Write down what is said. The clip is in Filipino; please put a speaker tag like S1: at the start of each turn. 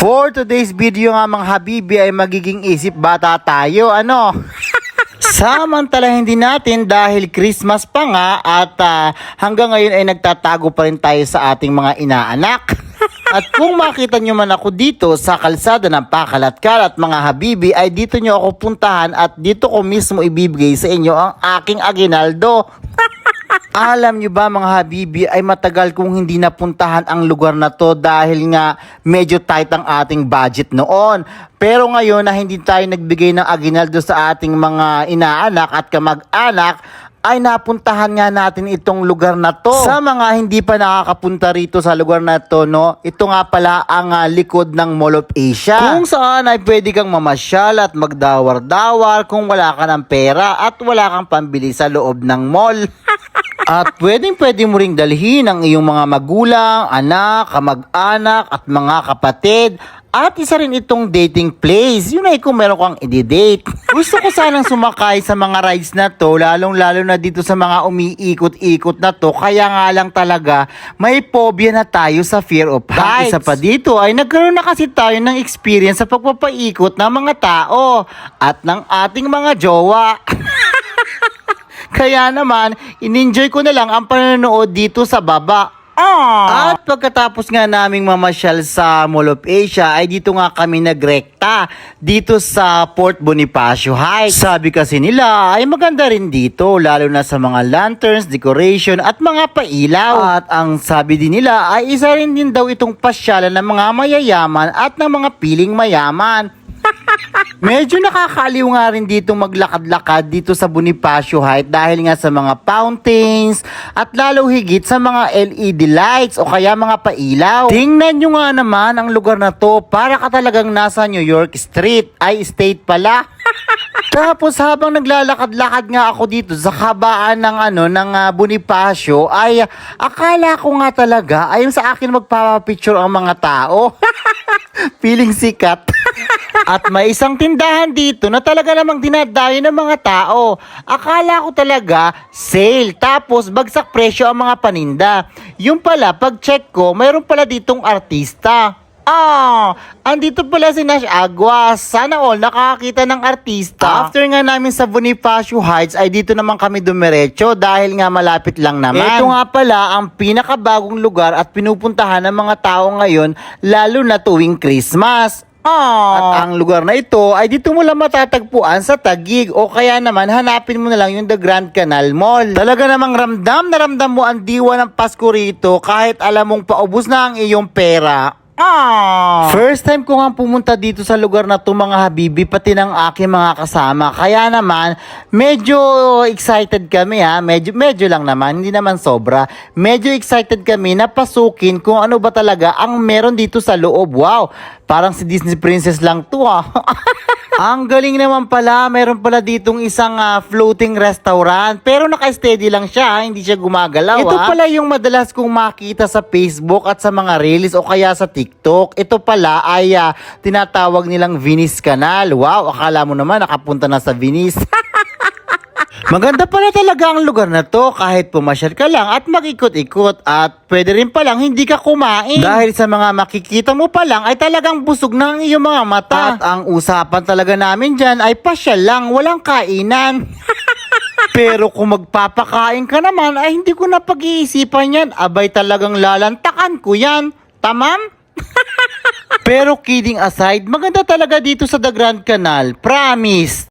S1: For today's video nga mga habibi ay magiging isip bata tayo, ano? Samantala hindi natin dahil Christmas pa nga at hanggang ngayon ay nagtatago pa rin tayo sa ating mga inaanak. At kung makita nyo man ako dito sa kalsada ng Pakalat-Kalat mga habibi ay dito nyo ako puntahan at dito ko mismo ibibigay sa inyo ang aking aginaldo. Alam nyo ba mga habibi ay matagal kong hindi napuntahan ang lugar na to dahil nga medyo tight ang ating budget noon. Pero ngayon na hindi tayo nagbigay ng aginaldo sa ating mga inaanak at kamag-anak, ay napuntahan nga natin itong lugar na to. Sa mga hindi pa nakakapunta rito sa lugar na to, no, ito nga pala ang likod ng Mall of Asia. Kung saan ay pwede kang mamasyal at magdawar-dawar kung wala ka ng pera at wala kang pambili sa loob ng mall. At pwede mo ring dalhin ang iyong mga magulang, anak, kamag-anak at mga kapatid. At isa rin itong dating place. Yun ay kung meron kang i-date. Gusto ko sanang sumakay sa mga rides na to, lalong-lalo na dito sa mga umiikot-ikot na to. Kaya nga lang talaga, may phobia na tayo sa fear of heights. Isa pa dito ay nagkaroon na kasi tayo ng experience sa pagpapaikot ng mga tao at ng ating mga jowa. Kaya naman, in-enjoy ko na lang ang panonood dito sa baba. At pagkatapos nga naming mamasyal sa Mall of Asia ay dito nga kami nagrekta dito sa Port Bonifacio Heights. Sabi kasi nila ay maganda rin dito lalo na sa mga lanterns, decoration at mga pailaw. At ang sabi din nila ay isa rin din daw itong pasyalan ng mga mayayaman at ng mga piling mayaman. Medyo nakakaaliw nga rin dito maglakad-lakad dito sa Bonifacio Heights dahil nga sa mga fountains at lalo higit sa mga LED lights o kaya mga pailaw. Tingnan nyo nga naman ang lugar na to, para ka talagang nasa New York Street, ay state pala. Tapos habang naglalakad-lakad nga ako dito sa kabaan ng Bonifacio ay akala ko nga talaga ayun sa akin magpapapicture ang mga tao. Feeling sikat. At may isang tindahan dito na talaga namang dinadayo ng mga tao. Akala ko talaga sale, tapos bagsak presyo ang mga paninda. Yung pala, pag check ko, mayroon pala ditong artista. Andito pala si Nash Aguas. Sana all nakakita ng artista. After nga namin sa Bonifacio Heights ay dito naman kami dumiretso dahil nga malapit lang naman. Ito nga pala ang pinakabagong lugar at pinupuntahan ng mga tao ngayon lalo na tuwing Christmas. At ang lugar na ito ay dito mo lang matatagpuan sa Taguig o kaya naman hanapin mo na lang yung The Grand Canal Mall. Talaga namang ramdam na ramdam mo ang diwa ng Pasko rito kahit alam mong paubos na ang iyong pera. First time ko nga pumunta dito sa lugar na to mga habibi, pati ng aking mga kasama. Kaya naman, medyo excited kami medyo lang naman, hindi naman sobra. Medyo excited kami na pasukin kung ano ba talaga ang meron dito sa loob. Wow, parang si Disney Princess lang to Ang galing naman pala, meron pala ditong isang floating restaurant. Pero naka-steady lang siya, hindi siya gumagalaw. Ito pala yung madalas kong makita sa Facebook at sa mga reels o kaya sa TikTok. Ito pala ay tinatawag nilang Venice Canal. Wow, akala mo naman nakapunta na sa Venice. Maganda pala talaga ang lugar na to kahit pumasyal ka lang at mag-ikot-ikot at pwede rin palang hindi ka kumain. Dahil sa mga makikita mo pa lang ay talagang busog na ang iyong mga mata. At ang usapan talaga namin dyan ay pasyal lang, walang kainan. Pero kung magpapakain ka naman ay hindi ko na pag-iisipan yan. Abay talagang lalantakan ko yan. Tamam? Pero kidding aside, maganda talaga dito sa The Grand Canal. Promise.